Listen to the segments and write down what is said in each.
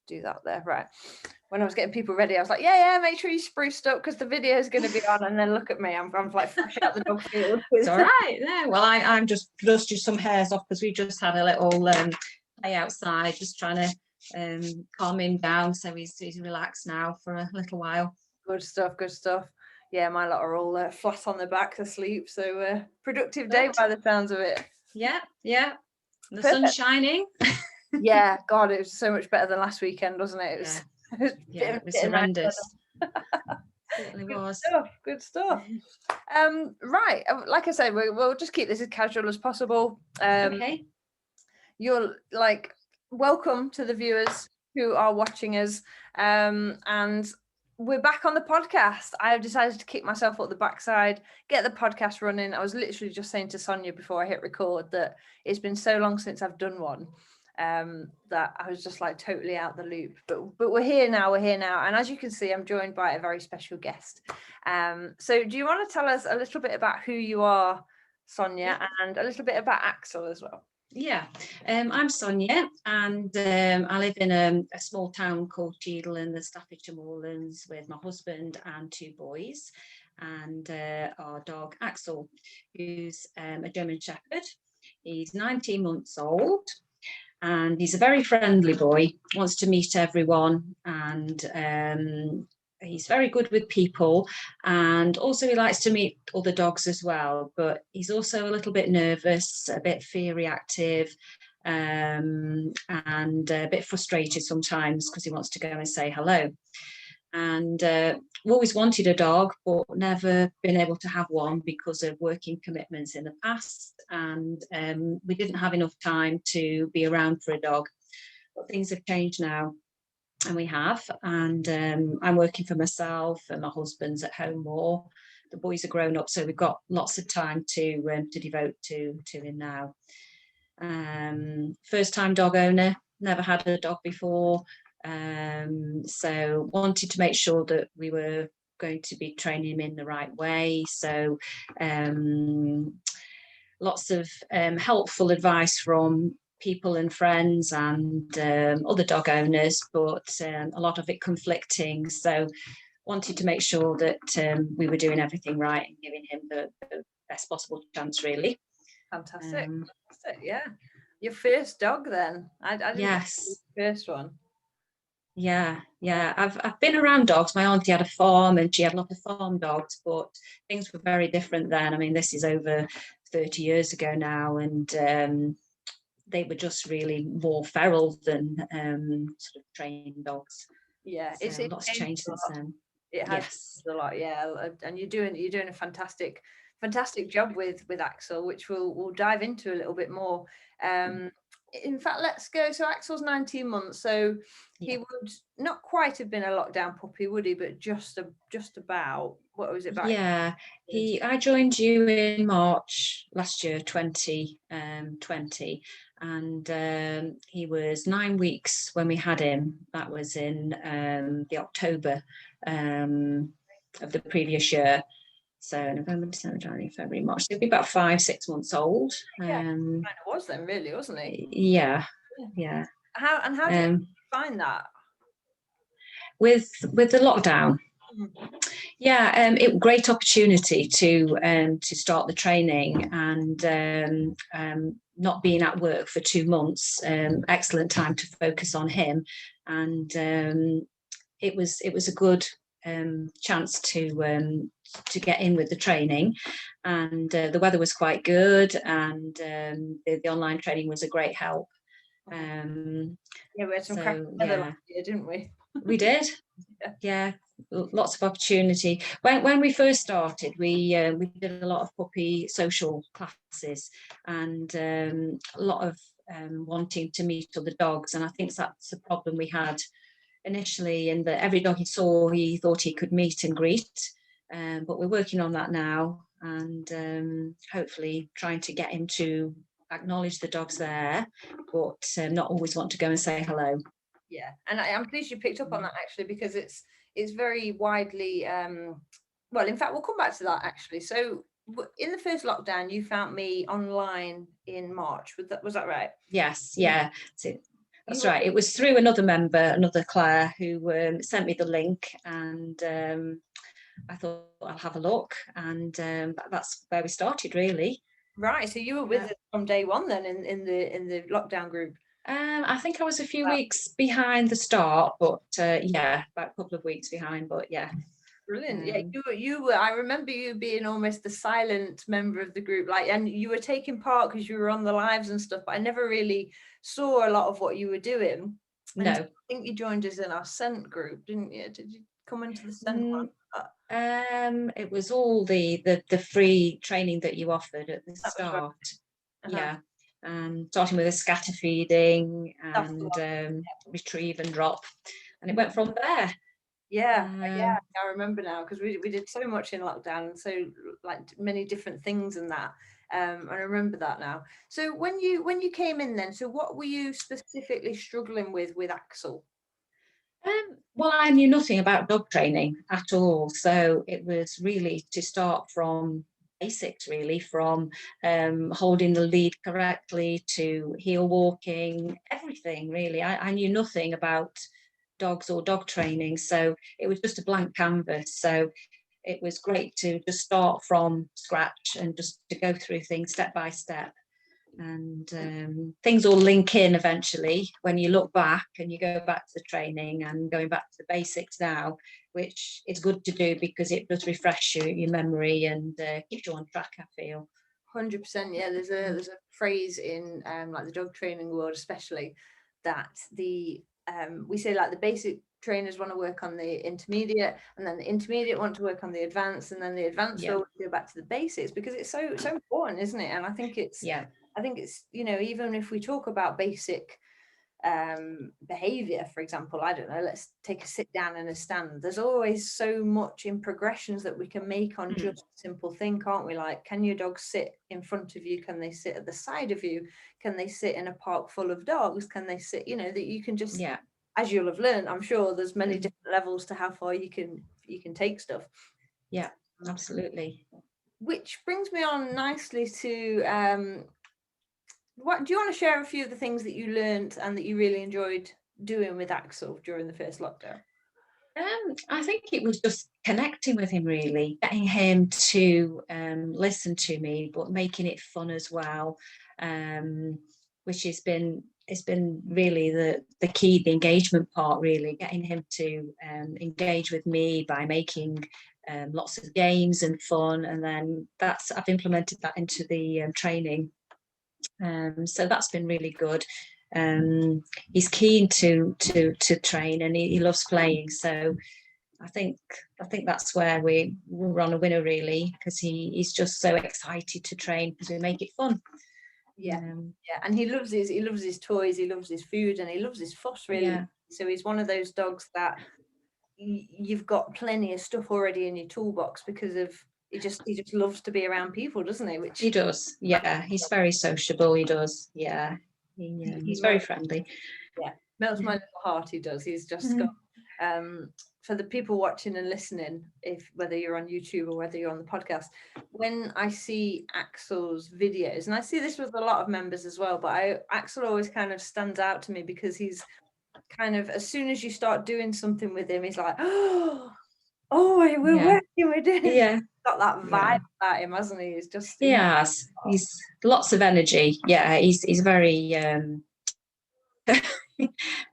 do that there. Right. When I was getting people ready, I was like, yeah, make sure you spruced up because the video is going to be on. And then look at me, I'm like fresh out the dog field. It's all right. Yeah. Well, I'm just dusted some hairs off because we just had a little play outside, just trying to calm him down. So he's relaxed now for a little while. Good stuff. Yeah, my lot are all flat on their backs asleep. So productive day by the sounds of it. Yeah. The sun's shining. Yeah, God, it was so much better than last weekend, wasn't it? It was horrendous. Certainly was. Good stuff. Right, like I said, we'll just keep this as casual as possible. Okay. You're like, welcome to the viewers who are watching us, and we're back on the podcast. I have decided to kick myself up the backside, get the podcast running. I was literally just saying to Sonia before I hit record that it's been so long since I've done one, that I was just like totally out the loop. But we're here now, and as you can see, I'm joined by a very special guest. So do you want to tell us a little bit about who you are, Sonia, and a little bit about Axel as well? Yeah, I'm Sonia, and I live in a small town called Cheadle in the Staffordshire Moorlands with my husband and 2 boys, and our dog Axel, who's a German Shepherd. He's 19 months old, and he's a very friendly boy, wants to meet everyone, and he's very good with people, and also he likes to meet other dogs as well, but he's also a little bit nervous, a bit fear reactive, and a bit frustrated sometimes because he wants to go and say hello. And we always wanted a dog, but never been able to have one because of working commitments in the past, and we didn't have enough time to be around for a dog. But things have changed now, and we have, and I'm working for myself, and my husband's at home more. The boys are grown up, so we've got lots of time to devote to him now. First time dog owner, never had a dog before, so wanted to make sure that we were going to be training him in the right way. So lots of helpful advice from people and friends and other dog owners, but a lot of it conflicting. So wanted to make sure that we were doing everything right and giving him the best possible chance, really. Fantastic. Yeah. Your first dog then? I didn't yes. Your first one. Yeah. I've been around dogs. My auntie had a farm and she had a lot of farm dogs, but things were very different then. I mean, this is over 30 years ago now, and they were just really more feral than sort of trained dogs. Yeah, so it's changed since then. It has a lot, yeah. And you're doing a fantastic job with Axel, which we'll dive into a little bit more. In fact, let's go. So Axel's 19 months, so he would not quite have been a lockdown puppy, would he? But just about. What was it back? Yeah, I joined you in March last year, 2020, and he was 9 weeks when we had him. That was in the October of the previous year. So November, December, January, February, March. So he'd be about 5-6 months old. Yeah, kind of was then, really, wasn't he? Yeah. How did you find that? With the lockdown? Yeah, great opportunity to start the training, and not being at work for 2 months, excellent time to focus on him, and it was a good chance to get in with the training, and the weather was quite good, and the online training was a great help. We had some cracking weather last year, didn't we? We did. Yeah, lots of opportunity. When we first started, we did a lot of puppy social classes, and a lot of wanting to meet other dogs, and I think that's the problem we had initially, in that every dog he saw he thought he could meet and greet, but we're working on that now, and hopefully trying to get him to acknowledge the dogs there, but not always want to go and say hello. Yeah, and I'm pleased you picked up on that, actually, because it's very widely well, in fact, we'll come back to that, actually. So in the first lockdown, you found me online in March. Was that right? Yes, yeah. So That's right. It was through another member, another Claire, who sent me the link, and I thought I'll have a look, and that's where we started, really. Right. So you were with us from day one then in the lockdown group. I think I was a few weeks behind the start, but yeah, about a couple of weeks behind. But yeah. Brilliant. Yeah, you were. I remember you being almost the silent member of the group, like, and you were taking part because you were on the lives and stuff. But I never really saw a lot of what you were doing. No. I think you joined us in our scent group, didn't you? Did you come into the scent one? It was all the free training that you offered at the start. Right. Yeah. Starting with a scatter feeding and retrieve and drop, and it went from there. Yeah, I remember now, because we did so much in lockdown and so like many different things and that. And I remember that now. So when you came in then, so what were you specifically struggling with Axel? Well, I knew nothing about dog training at all, so it was really to start from basics, really, from holding the lead correctly to heel walking, everything really. I knew nothing about dogs or dog training, so it was just a blank canvas. So it was great to just start from scratch and just to go through things step by step. And things all link in eventually when you look back and you go back to the training and going back to the basics now, which is good to do because it does refresh your memory and keeps you on track, I feel. 100%. Yeah, there's a phrase in like the dog training world especially, that we say like the basic trainers want to work on the intermediate, and then the intermediate want to work on the advanced, and then the advanced will go back to the basics, because it's so important, isn't it? And I think it's you know, even if we talk about basic behavior, for example, I don't know, let's take a sit down and a stand, there's always so much in progressions that we can make on just a simple thing, can't we? Like, can your dog sit in front of you? Can they sit at the side of you? Can they sit in a park full of dogs? Can they sit, you know, that you can just, as you'll have learned, I'm sure there's many different levels to how far you can take stuff. Yeah, absolutely. Which brings me on nicely to what do you want to share a few of the things that you learned and that you really enjoyed doing with Axel during the first lockdown? I think it was just connecting with him, really, getting him to listen to me, but making it fun as well, which has been really the key, the engagement part, really, getting him to engage with me by making lots of games and fun, and then I've implemented that into the training. So that's been really good. He's keen to train, and he loves playing. So I think that's where we're on a winner, really, because he's just so excited to train because we make it fun. And he loves his toys, he loves his food, and he loves his fuss, really. So he's one of those dogs that you've got plenty of stuff already in your toolbox because of he just loves to be around people, doesn't he? Which he does. He's very sociable. He does. He's very friendly. Melts my little heart. He does. He's just got for the people watching and listening, if whether you're on YouTube or whether you're on the podcast, when I see Axel's videos, and I see this with a lot of members as well, but Axel always kind of stands out to me because he's kind of, as soon as you start doing something with him, he's like, oh, we're working, we're doing it. He's got that vibe about him, hasn't he? He's just he's lots of energy. He's very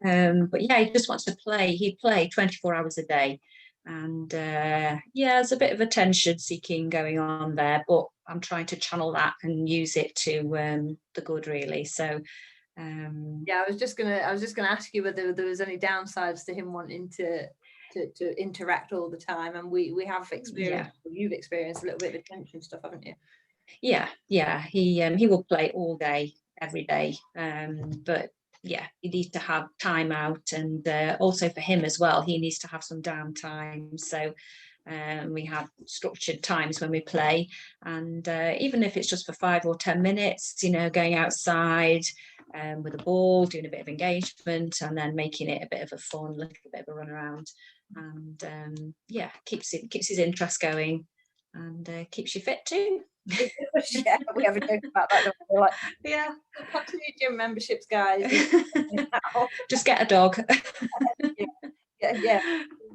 but he just wants to play. He'd play 24 hours a day, and there's a bit of attention seeking going on there, but I'm trying to channel that and use it to the good, really. So I was just gonna ask you whether there was any downsides to him wanting to interact all the time, and we have experienced, you've experienced a little bit of attention stuff, haven't you? He will play all day, every day, but you need to have time out, and also for him as well, he needs to have some downtime. So we have structured times when we play, and even if it's just for 5 or 10 minutes, going outside with a ball, doing a bit of engagement, and then making it a bit of a fun, little bit of a run around, and keeps his interest going. and keeps you fit too. Yeah, we have a joke about that. Don't we? We're like, Yeah. continue gym memberships, guys. Just get a dog. Yeah.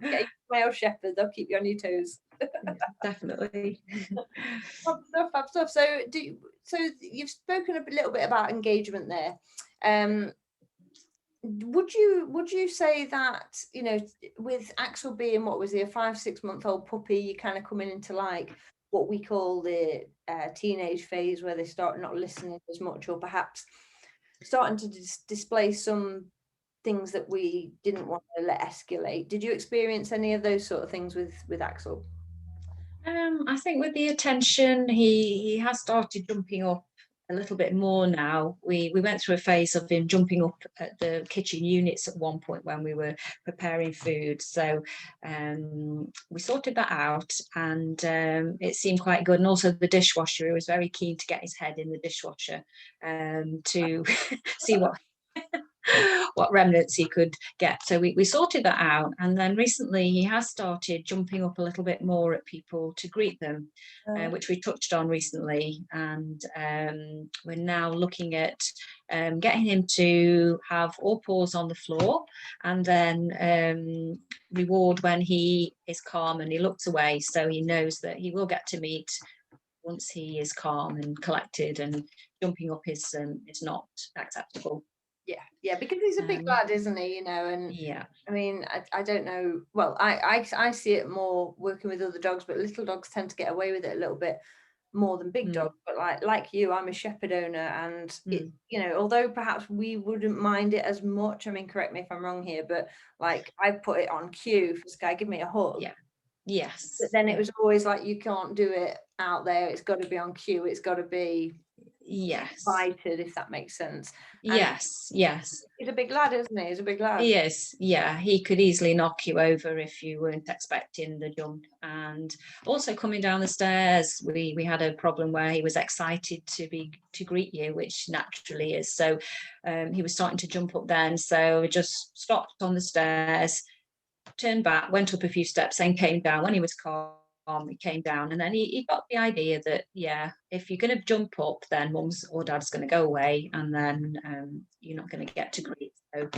Get a male shepherd, they'll keep you on your toes. Definitely. Fab stuff. So you've spoken a little bit about engagement there. Would you say that, you know, with Axel being, what was he, a 5-6 month old puppy, you kind of coming into like what we call the teenage phase, where they start not listening as much, or perhaps starting to display some things that we didn't want to let escalate? Did you experience any of those sort of things with Axel? I think with the attention, he has started jumping up a little bit more now. We went through a phase of him jumping up at the kitchen units at one point when we were preparing food. So we sorted that out, and it seemed quite good. And also the dishwasher, he was very keen to get his head in the dishwasher to see what remnants he could get. So we sorted that out, and then recently he has started jumping up a little bit more at people to greet them, which we touched on recently, and we're now looking at getting him to have all paws on the floor, and then reward when he is calm and he looks away, so he knows that he will get to meet once he is calm and collected, and jumping up is not acceptable. Yeah, because he's a big lad, isn't he? You know, and yeah, I mean, I don't know. Well, I see it more working with other dogs, but little dogs tend to get away with it a little bit more than big dogs. But like you, I'm a shepherd owner, and it, you know, although perhaps we wouldn't mind it as much. I mean, correct me if I'm wrong here, but like I put it on cue for Sky, give me a hug. Yeah. Yes. But then it was always like, you can't do it out there. It's got to be on cue. It's got to be invited, if that makes sense. And yes. he's a big lad, isn't he? He's a big lad. Yes, yeah, he could easily knock you over if you weren't expecting the jump. And also coming down the stairs, we had a problem where he was excited to greet you, which naturally is. So he was starting to jump up then. So we just stopped on the stairs, turned back, went up a few steps, and came down. When he was calm, he came down, and then he got the idea that, yeah, if you're going to jump up, then mum's or dad's going to go away, and then you're not going to get to greet. So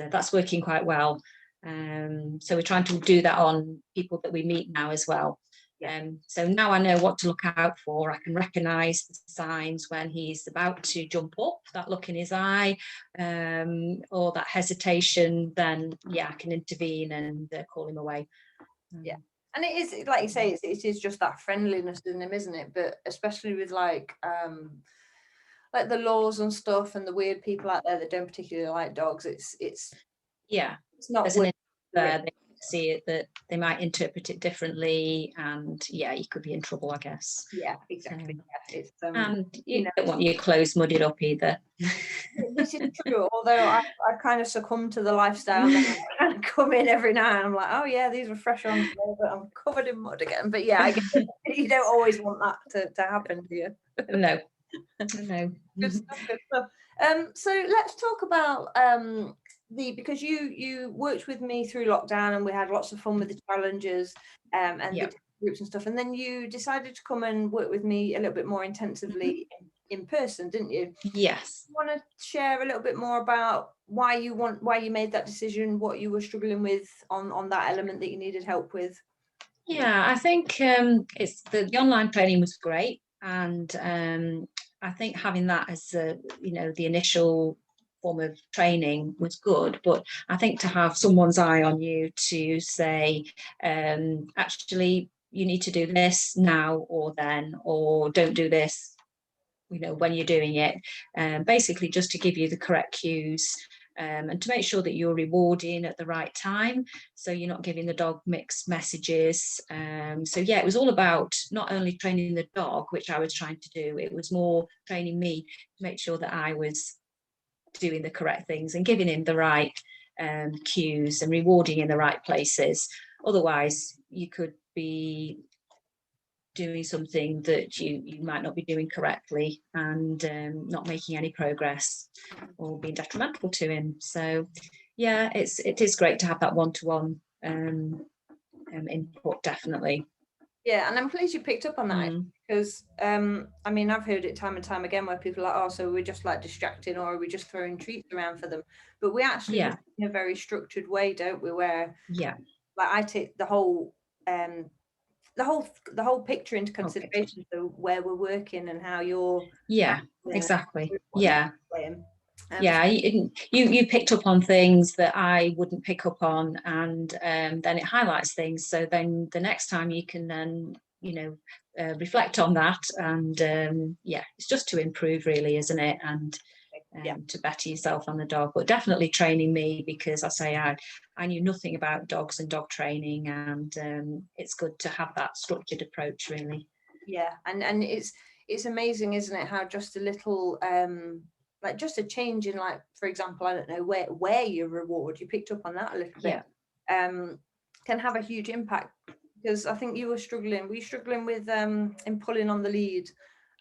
that's working quite well. So we're trying to do that on people that we meet now as well. So now I know what to look out for. I can recognise the signs when he's about to jump up, that look in his eye, or that hesitation. Then yeah, I can intervene and call him away. Yeah, and it is, like you say, it is just that friendliness in him, isn't it? But especially with like the laws and stuff, and the weird people out there that don't particularly like dogs, it's not there. They see it, that they might interpret it differently, and yeah, you could be in trouble, I guess. Yeah, exactly. It's, and you don't want your clothes muddied up either. This is true, although I kind of succumb to the lifestyle and come in every night and I'm like, oh yeah, these were fresh on today, but I'm covered in mud again. But yeah, I guess you don't always want that to happen to you. No. Good stuff. So let's talk about because you worked with me through lockdown, and we had lots of fun with the challenges and the groups and stuff, and then you decided to come and work with me a little bit more intensively in person, didn't you? Yes. You want to share a little bit more about why you made that decision, what you were struggling with on that element that you needed help with? Yeah, I think it's the online training was great, and I think having that as the initial form of training was good, but I think to have someone's eye on you to say, actually, you need to do this now or then, or don't do this, when you're doing it, basically just to give you the correct cues. And to make sure that you're rewarding at the right time, so you're not giving the dog mixed messages. So yeah, it was all about not only training the dog, which I was trying to do, it was more training me to make sure that I was doing the correct things and giving him the right cues and rewarding in the right places. Otherwise, you could be doing something that you might not be doing correctly, and not making any progress or being detrimental to him. So yeah, it is great to have that one-to-one input, definitely. Yeah, and I'm pleased you picked up on that, because I mean, I've heard it time and time again where people are like, oh, so we're just like distracting, or are we just throwing treats around for them? But we actually Yeah. look in a very structured way, don't we? Where Yeah. like I take the whole picture into consideration, so where we're working and how you're exactly. Yeah. So you picked up on things that I wouldn't pick up on, and then it highlights things, so then the next time you can then reflect on that, and it's just to improve really, isn't it? And to better yourself on the dog, but definitely training me, because I knew nothing about dogs and dog training, and it's good to have that structured approach really. And it's amazing, isn't it, how just a little like just a change in, like, for example, I don't know, where you reward, you picked up on that a little bit, can have a huge impact. Because I think were you struggling with in pulling on the lead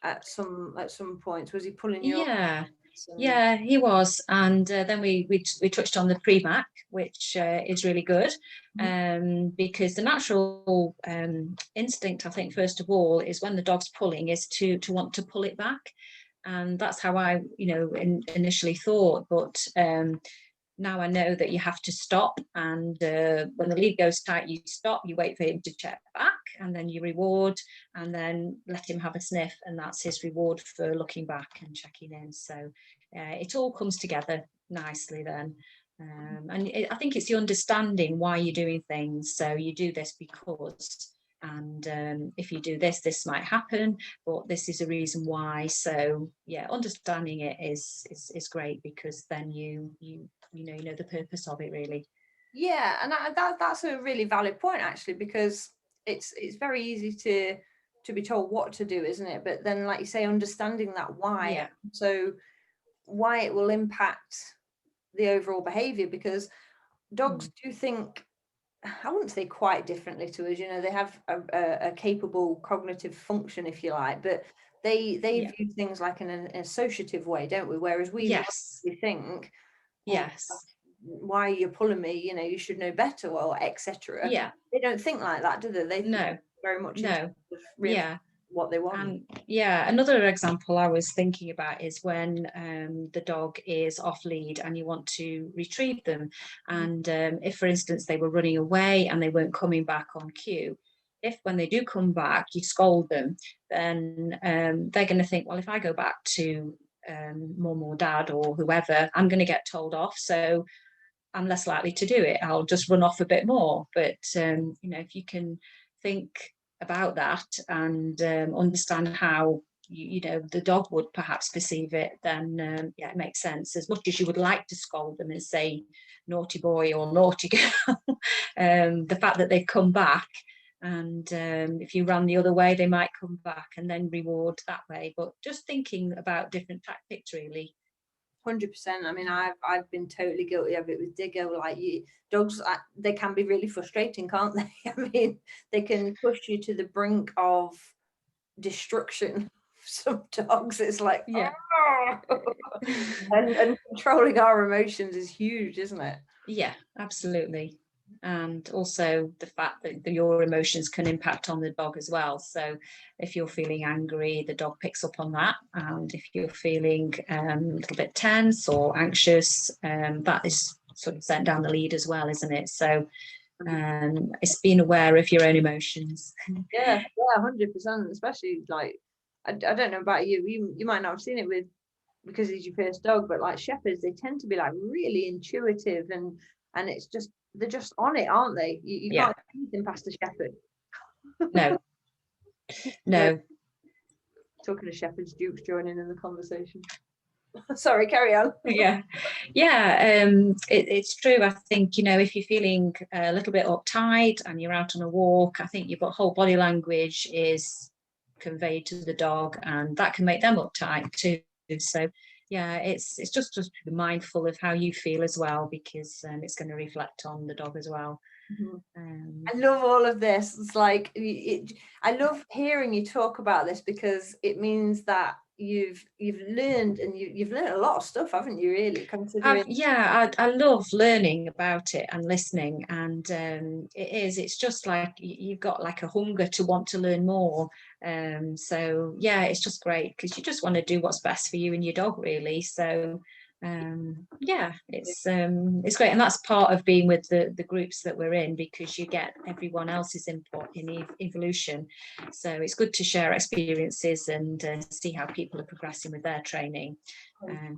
at some points? Was he pulling you? Yeah, he was, and then we touched on the pre-back, which is really good, because the natural instinct, I think, first of all, is when the dog's pulling, is to want to pull it back, and that's how I initially thought, but now I know that you have to stop, and when the lead goes tight, you stop, you wait for him to check back, and then you reward, and then let him have a sniff, and that's his reward for looking back and checking in. So it all comes together nicely then. I think it's the understanding why you're doing things. So you do this because, and if you do this, this might happen, but this is a reason why. So yeah, understanding it is great, because then you know the purpose of it really. Yeah, and that's a really valid point, actually, because it's very easy to be told what to do, isn't it? But then, like you say, understanding that why, so why it will impact the overall behavior, because dogs do think, I wouldn't say quite differently to us, they have a capable cognitive function, if you like, but they view things like in an associative way, don't we? Whereas we think, why are you pulling me? You should know better, or etc. They don't think like that, do they? They think very much what they want. Another example I was thinking about is when the dog is off lead and you want to retrieve them, and if, for instance, they were running away and they weren't coming back on cue, if when they do come back you scold them, then they're going to think, well, if I go back to mum or dad or whoever, I'm going to get told off, so I'm less likely to do it. I'll just run off a bit more. But if you can think about that and understand how the dog would perhaps perceive it, then it makes sense. As much as you would like to scold them and say naughty boy or naughty girl, the fact that they've come back, and if you ran the other way, they might come back, and then reward that way. But just thinking about different tactics really. 100%. I mean, I've been totally guilty of it with Diggo. Like, dogs, they can be really frustrating, can't they? I mean, they can push you to the brink of destruction. Some dogs, it's like, and controlling our emotions is huge, isn't it? Yeah, absolutely. And also the fact that your emotions can impact on the dog as well. So if you're feeling angry, the dog picks up on that, and if you're feeling a little bit tense or anxious, that is sort of sent down the lead as well, isn't it? So it's being aware of your own emotions. Yeah, 100%. Especially, like, I don't know about you might not have seen it because he's your first dog, but like shepherds, they tend to be like really intuitive, and it's just, they're just on it, aren't they? You can't do anything past a shepherd. No. Talking to shepherds, Duke's joining in the conversation. Sorry, carry on. It's true. I think, if you're feeling a little bit uptight and you're out on a walk, I think your whole body language is conveyed to the dog, and that can make them uptight too. So it's just to be mindful of how you feel as well, because it's going to reflect on the dog as well. I love all of this. It's like I love hearing you talk about this, because it means that you've learned, and you've learned a lot of stuff, haven't you? Really, considering. I love learning about it and listening, and it's just like you've got like a hunger to want to learn more. So yeah, it's just great, because you just want to do what's best for you and your dog, really. So yeah, it's great, and that's part of being with the groups that we're in, because you get everyone else's input in evolution. So it's good to share experiences and see how people are progressing with their training,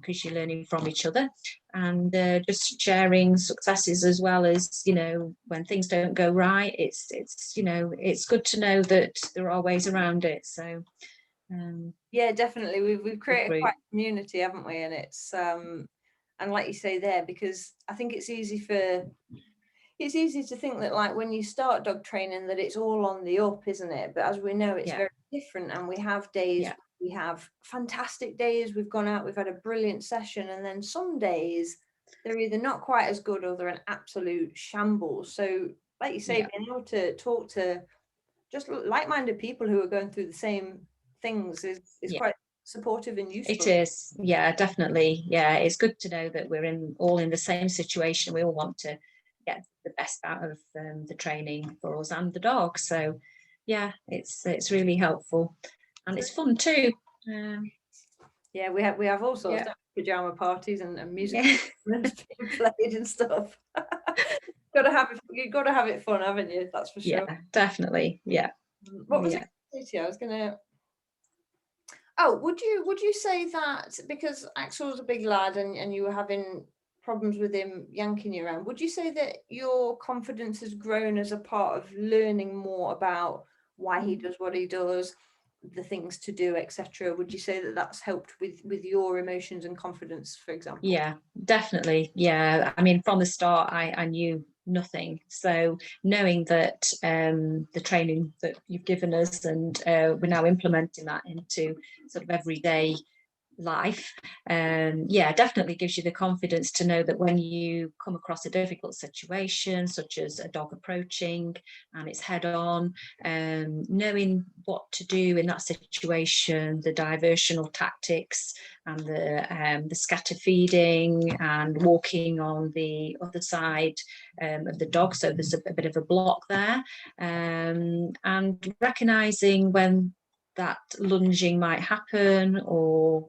because you're learning from each other, and just sharing successes, as well as, you know, when things don't go right, it's you know, it's good to know that there are ways around it. So yeah, definitely, we've created quite a community, haven't we? And it's and like you say there, because I think it's easy to think that, like, when you start dog training, that it's all on the up, isn't it? But as we know, it's very different, and we have days, we have fantastic days, we've gone out, we've had a brilliant session, and then some days they're either not quite as good, or they're an absolute shambles. So like you say, being able to talk to just like-minded people who are going through the same things is quite supportive and useful. It is, yeah, definitely. Yeah, it's good to know that we're all in the same situation. We all want to get the best out of the training for us and the dog. So yeah, it's really helpful, and it's fun too. Yeah, we have all sorts of pajama parties and music being played and stuff. You've got to have it fun, haven't you? That's for sure. Yeah, definitely. Yeah. What was it? I was gonna. Oh, would you say that, because Axel's a big lad, and you were having problems with him yanking you around, would you say that your confidence has grown as a part of learning more about why he does what he does, the things to do, etc.? Would you say that that's helped with your emotions and confidence, for example? Yeah, definitely. Yeah, I mean, from the start, I knew nothing. So knowing that the training that you've given us, and we're now implementing that into sort of everyday life, definitely gives you the confidence to know that when you come across a difficult situation, such as a dog approaching and it's head on, knowing what to do in that situation, the diversional tactics, and the scatter feeding and walking on the other side of the dog, so there's a bit of a block there, and recognizing when that lunging might happen, or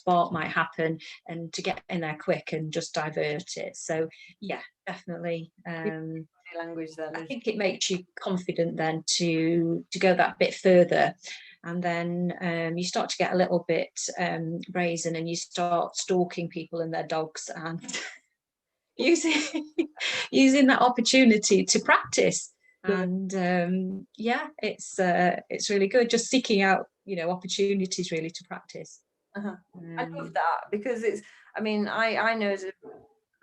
bark might happen, and to get in there quick and just divert it. So yeah, definitely. Language then, I think it makes you confident then to go that bit further, and then you start to get a little bit brazen, and you start stalking people and their dogs, and using that opportunity to practice. And it's really good, just seeking out, you know, opportunities really to practice. I love that, because it's, I mean, I know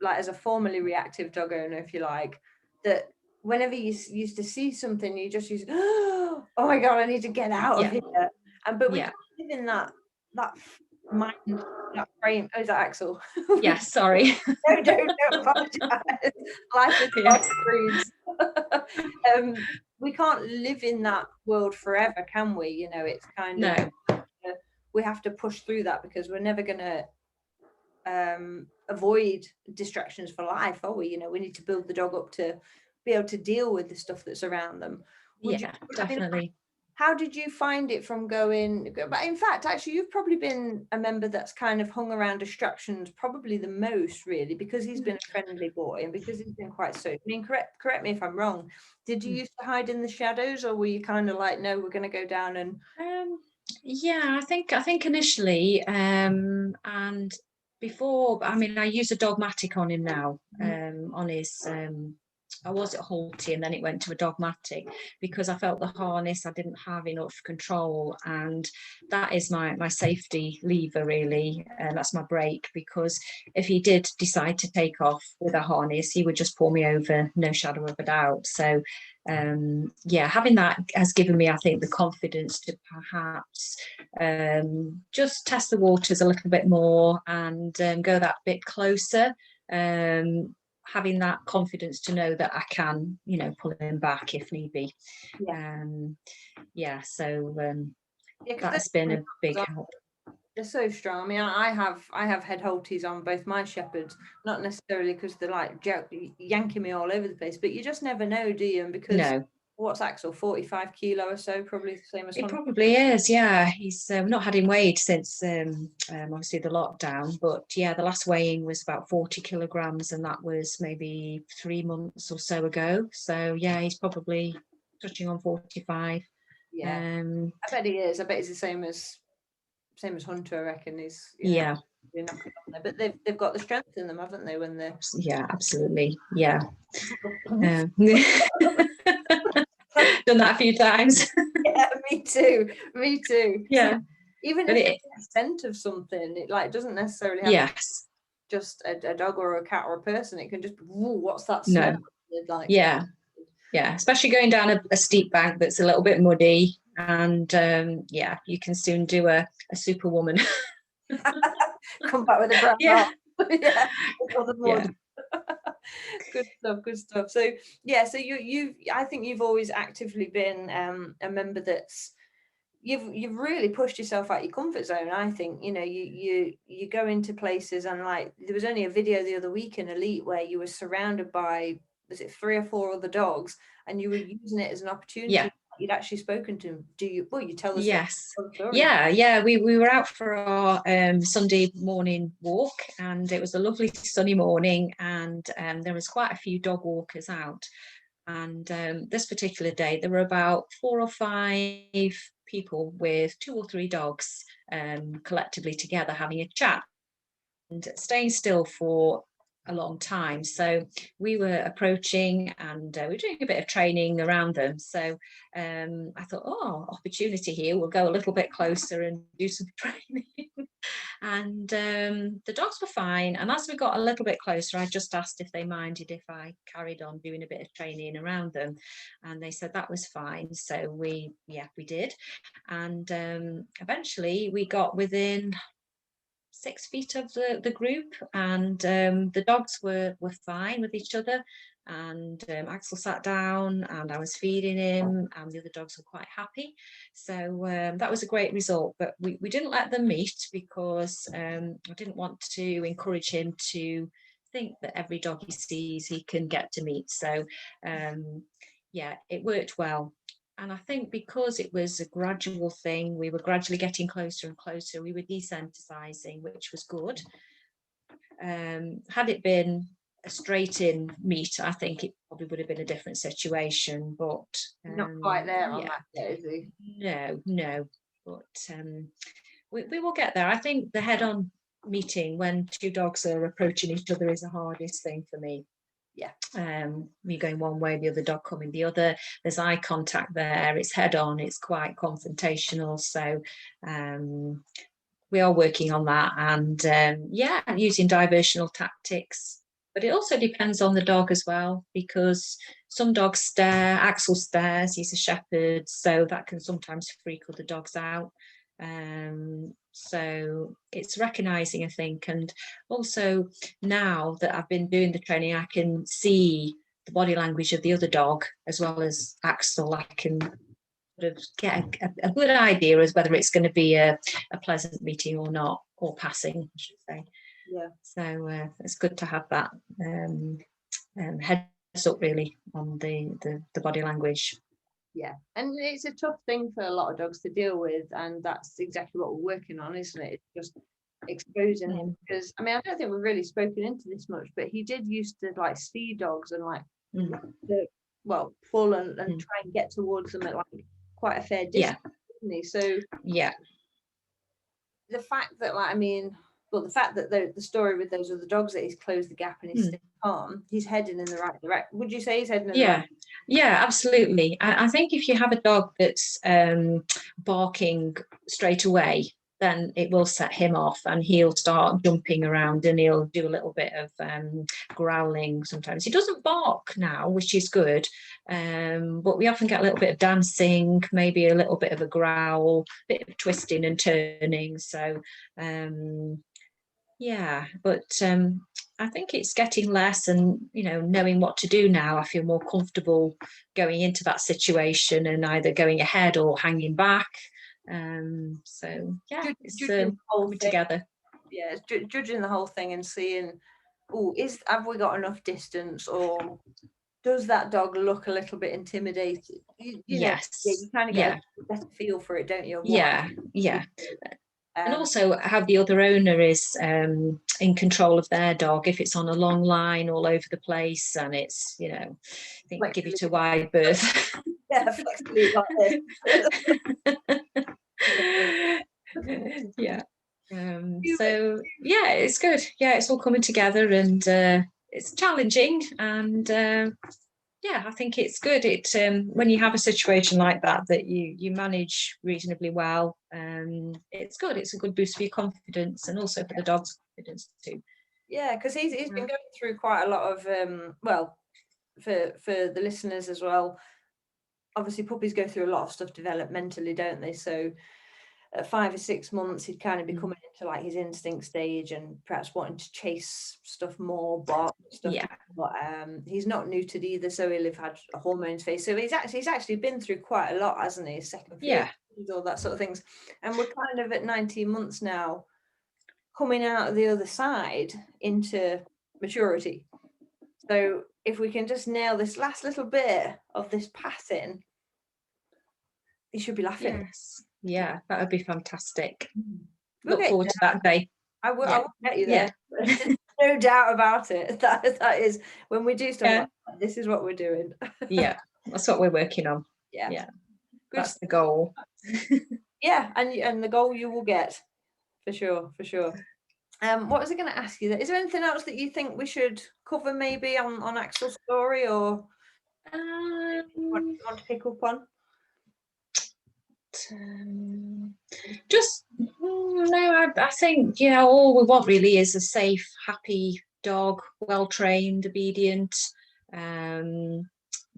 as a formerly reactive dog owner, if you like, that whenever you used to see something, you just use, oh my god, I need to get out of here. But we can't live in that mind, that frame. Oh, is that Axel? Yeah, sorry. No, don't apologize. Life is we can't live in that world forever, can we? You know, it's kind of we have to push through that, because we're never going to avoid distractions for life, are we? You know, we need to build the dog up to be able to deal with the stuff that's around them. Definitely. How did you find it from going? But in fact, actually, you've probably been a member that's kind of hung around distractions probably the most, really, because he's been a friendly boy and because he's been quite so. I mean, correct me if I'm wrong. Did you used to hide in the shadows, or were you kind of like, no, we're going to go down and? I think initially, and before, I mean, I use a Dogmatic on him now, on his. I was at Halti, and then it went to a Dogmatic, because I felt the harness, I didn't have enough control, and that is my safety lever, really, and that's my brake, because if he did decide to take off with a harness, he would just pull me over, no shadow of a doubt. So having that has given me, I think, the confidence to perhaps just test the waters a little bit more, and go that bit closer. having that confidence to know that I can, you know, pull him back if need be. So that's been a big help. They're so strong. I mean, I have head holties on both my shepherds, not necessarily because they're like yanking me all over the place, but you just never know, do you? And because what's Axel, 45 kilo or so, probably the same as Hunter? It probably is, yeah. He's not had him weighed since obviously the lockdown, but yeah, the last weighing was about 40 kilograms, and that was maybe 3 months or so ago. So yeah, he's probably touching on 45. Yeah, I bet he is. I bet he's the same as Hunter. I reckon he's yeah. You're knocking on there, but they've got the strength in them, haven't they? When they're absolutely, yeah. Done that a few times. Yeah, me too. Yeah, even if it's a scent of something, it like doesn't necessarily have just a dog or a cat or a person. It can just be, what's that smell? Like, yeah, especially going down a steep bank that's a little bit muddy, and you can soon do a superwoman. Come back with a brown yeah. Good stuff. So you I think you've always actively been a member that's you've really pushed yourself out your comfort zone. I think, you know, you go into places, and like there was only a video the other week in Elite where you were surrounded by, was it 3 or 4 other dogs, and you were using it as an opportunity. You'd actually spoken to them. You tell us? Yes. We were out for our Sunday morning walk, and it was a lovely sunny morning, and there was quite a few dog walkers out. And this particular day, there were about 4 or 5 people with 2 or 3 dogs collectively together having a chat and staying still for a long time. So we were approaching, and we were doing a bit of training around them. So I thought, opportunity here, we'll go a little bit closer and do some training. And the dogs were fine. And as we got a little bit closer, I just asked if they minded if I carried on doing a bit of training around them, and they said that was fine. So we did. And eventually we got within 6 feet of the group, and the dogs were fine with each other, and Axel sat down and I was feeding him, and the other dogs were quite happy. So that was a great result. But we didn't let them meet because I didn't want to encourage him to think that every dog he sees he can get to meet. So it worked well. And I think because it was a gradual thing, we were gradually getting closer and closer. We were desensitizing, which was good. Had it been a straight-in meet, I think it probably would have been a different situation. But not quite there on that day, is he? No. But we will get there. I think the head-on meeting when 2 dogs are approaching each other is the hardest thing for me. Me going one way, the other dog coming the other. There's eye contact there. It's head on. It's quite confrontational. So we are working on that, and using diversional tactics. But it also depends on the dog as well, because some dogs stare. Axel stares. He's a shepherd, so that can sometimes freak other dogs out. So it's recognizing, I think, and also now that I've been doing the training, I can see the body language of the other dog as well as Axel. I can sort of get a good idea as whether it's going to be a pleasant meeting or not, or passing, I should say. So it's good to have that heads up really on the body language. Yeah, and it's a tough thing for a lot of dogs to deal with, and that's exactly what we're working on, isn't it? It's just exposing him, because I mean, I don't think we've really spoken into this much, but he did used to like see dogs and like pull and try and get towards them at like quite a fair distance, didn't he? So the fact that the fact that the story with those other dogs, that he's closed the gap and he's staying calm, he's heading in the right direction. Would you say he's heading in the right? Yeah, absolutely. I think if you have a dog that's barking straight away, then it will set him off, and he'll start jumping around, and he'll do a little bit of growling sometimes. He doesn't bark now, which is good, but we often get a little bit of dancing, maybe a little bit of a growl, a bit of twisting and turning. So but I think it's getting less, and knowing what to do now, I feel more comfortable going into that situation and either going ahead or hanging back. So yeah, it's Judging the whole coming thing. together. Yeah, it's judging the whole thing and seeing, have we got enough distance, or does that dog look a little bit intimidated? Yes. You kind of get a better feel for it, don't you? Yeah. And also how the other owner is in control of their dog. If it's on a long line all over the place and it's, I think give it a wide berth. Yeah, flexibly like this. Yeah. So yeah, it's good. Yeah, it's all coming together, and it's challenging, and yeah, I think it's good. It when you have a situation like that you manage reasonably well, it's good. It's a good boost for your confidence, and also for the dog's confidence too. Yeah, because he's been going through quite a lot of well, for the listeners as well. Obviously, puppies go through a lot of stuff developmentally, don't they? So at 5 or 6 months, he'd kind of be coming into like his instinct stage and perhaps wanting to chase stuff more, bark stuff. Yeah. But he's not neutered either, so he'll have had a hormones phase. So he's actually been through quite a lot, hasn't he? His second phase, all that sort of things. And we're kind of at 19 months now, coming out of the other side into maturity. So if we can just nail this last little bit of this passing, he should be laughing. Yes. Yeah, that would be fantastic. Look forward to that day. I will get you there. Yeah. No doubt about it. That is when we do stuff like that, this is what we're doing. Yeah, that's what we're working on. Yeah. That's the goal. Yeah, and the goal you will get for sure. What was I going to ask you? Is there anything else that you think we should cover maybe on Axel's story, or want to pick up on? Just no, I think all we want really is a safe, happy dog, well trained, obedient, that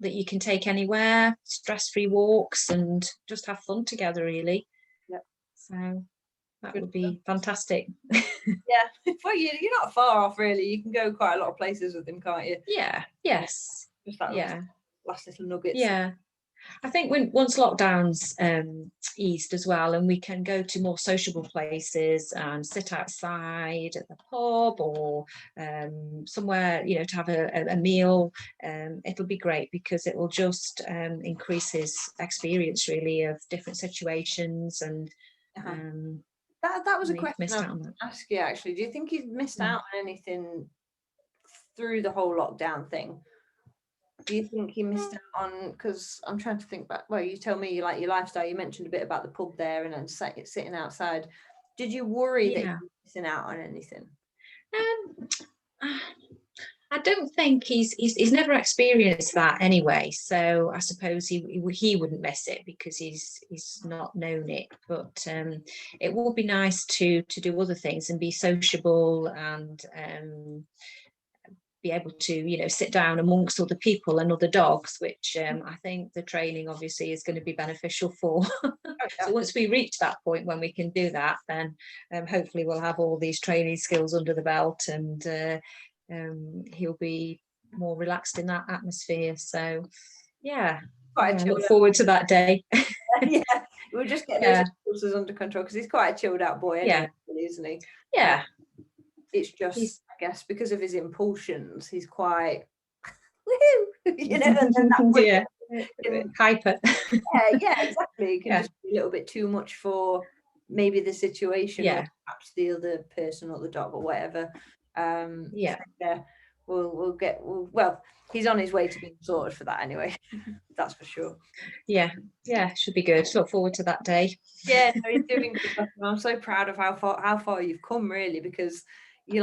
you can take anywhere, stress-free walks, and just have fun together really. So that would be fantastic. Yeah, well, you're not far off really. You can go quite a lot of places with him, can't you? Yes. Just that last little nuggets. Yeah. I think once lockdown's eased as well, and we can go to more sociable places and sit outside at the pub or somewhere, to have a meal, it'll be great, because it will just increase his experience really of different situations. And that was a question I was going to ask you actually. Do you think he's missed out on anything through the whole lockdown thing? Do you think he missed out on, because I'm trying to think back, well, you tell me like your lifestyle, you mentioned a bit about the pub there and then sitting outside. Did you worry that you were missing out on anything? I don't think he's never experienced that anyway, so I suppose he wouldn't miss it because he's not known it. But it would be nice to do other things and be sociable and be able to sit down amongst other people and other dogs, which I think the training obviously is going to be beneficial for. So once we reach that point when we can do that, then hopefully we'll have all these training skills under the belt, and he'll be more relaxed in that atmosphere. So look forward to that day. Yeah, we'll just get those impulses under control, because he's quite a chilled out boy anyway, isn't he? It's just, I guess, because of his impulsions, he's quite woohoo, hyper. Yeah, exactly. It can just be a little bit too much for maybe the situation, or perhaps the other person or the dog or whatever. Well, he's on his way to being sorted for that anyway. That's for sure. Yeah, should be good. Look forward to that day. Yeah, no, he's doing good. I'm so proud of how far you've come, really, because you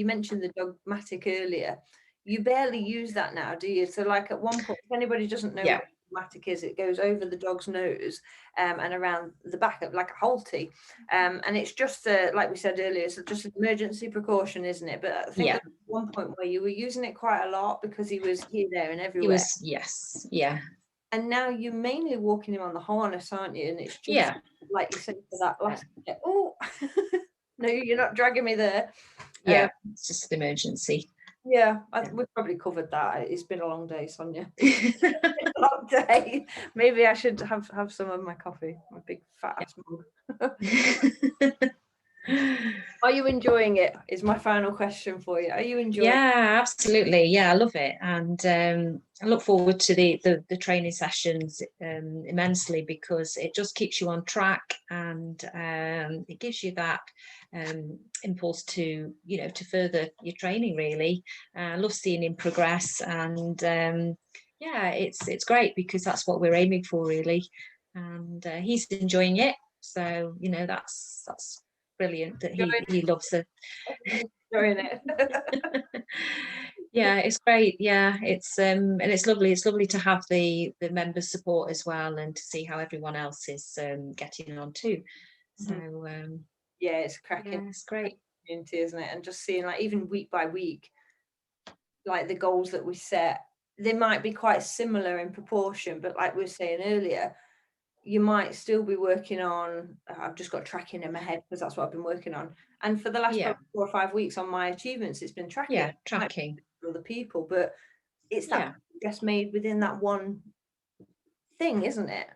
mentioned the dogmatic earlier. You barely use that now, do you? So like at one point, if anybody doesn't know what dogmatic is, it goes over the dog's nose and around the back of like a halty, and it's just like we said earlier, it's just an emergency precaution, isn't it? But I think at one point where you were using it quite a lot because he was here, there and everywhere. And now you're mainly walking him on the harness, aren't you? And it's just like you said for that last bit. Oh no, you're not dragging me there. Yeah, it's just an emergency. Yeah, we've probably covered that. It's been a long day, Sonia. It's been a long day. Maybe I should have some of my coffee, my big fat ass mug. Are you enjoying it? Is my final question for you. Are you enjoying it? Yeah, absolutely. Yeah, I love it. And I look forward to the training sessions immensely, because it just keeps you on track, and it gives you that impulse to, you know, to further your training, really. I love seeing him progress, and yeah, it's great, because that's what we're aiming for, really. And he's enjoying it. So, you know, that's brilliant that he loves it. Enjoying it. Yeah, it's great. Yeah, and it's lovely to have the members support as well, and to see how everyone else is getting on too. So yeah, it's cracking. Yeah, it's great community, isn't it? And just seeing, like, even week by week, like the goals that we set, they might be quite similar in proportion, but like we were saying earlier, you might still be working on, I've just got tracking in my head because that's what I've been working on. And for the last 4 or 5 weeks on my achievements, it's been tracking. Yeah, tracking. For other people, but it's that just made within that one thing, isn't it?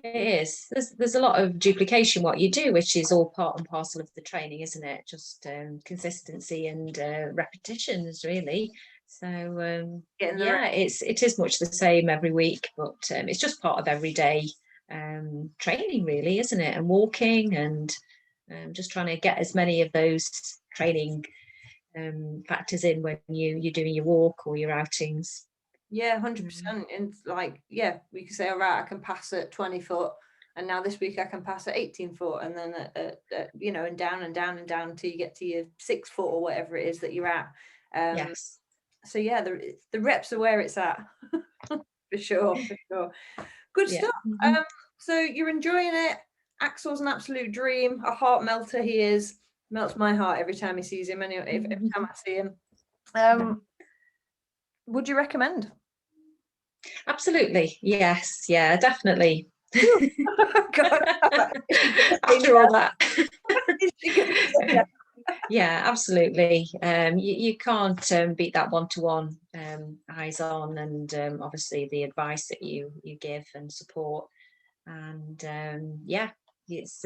It is. There's a lot of duplication what you do, which is all part and parcel of the training, isn't it? Just consistency and repetitions, really. So yeah, it is much the same every week, but it's just part of everyday training, really, isn't it? And walking, and just trying to get as many of those training factors in when you're doing your walk or your outings. Yeah, 100%. And like, yeah, we can say, all right, I can pass at 20 foot, and now this week I can pass at 18 foot, and then you know, and down and down and down until you get to your 6 foot or whatever it is that you're at. Yes. So yeah, the reps are where it's at. for sure. Good stuff. So you're enjoying it. Axel's an absolute dream, a heart melter. He is. Melts my heart every time he sees him, anyway, every time I see him. Would you recommend? Absolutely. Yes. Yeah, definitely. God. After all that. Yeah, absolutely. You can't beat that one-to-one, eyes on, and obviously the advice that you give and support. And yeah, it's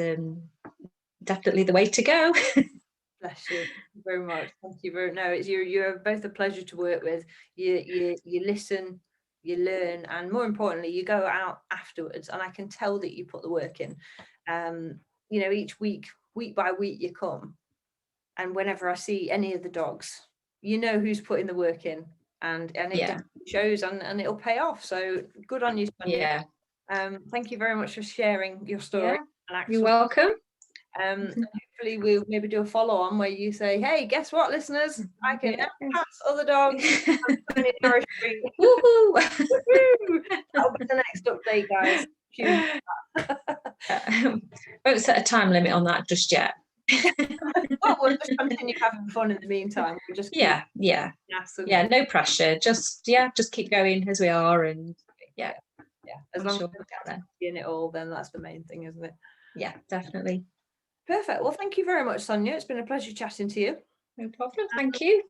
definitely the way to go. Bless you very much. Thank you very much. No, you're both a pleasure to work with. You listen, you learn, and more importantly, you go out afterwards, and I can tell that you put the work in. You know, each week by week you come, and whenever I see any of the dogs, you know who's putting the work in, and it definitely shows, and it'll pay off. So good on you, Sonia. Thank you very much for sharing your story. You're welcome. Hopefully we'll maybe do a follow-on where you say, hey, guess what, listeners, I can now pass other dogs. Woohoo! That'll be the next update, guys. Won't set a time limit on that just yet. Well, we'll just continue having fun in the meantime. We'll just no pressure. Just keep going as we are, and as long as we're in it all, then that's the main thing, isn't it? Yeah, definitely. Perfect. Well, thank you very much, Sonia. It's been a pleasure chatting to you. No problem. Thank you.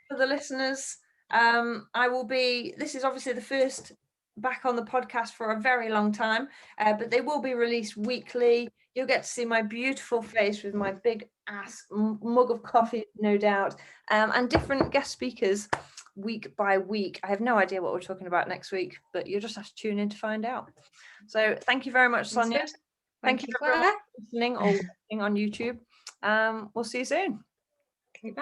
For the listeners, this is obviously the first back on the podcast for a very long time, but they will be released weekly. You'll get to see my beautiful face with my big ass mug of coffee, no doubt, and different guest speakers week by week. I have no idea what we're talking about next week, but you'll just have to tune in to find out. So thank you very much, Sonia. Thank you for listening or watching on YouTube. We'll see you soon. Okay, bye.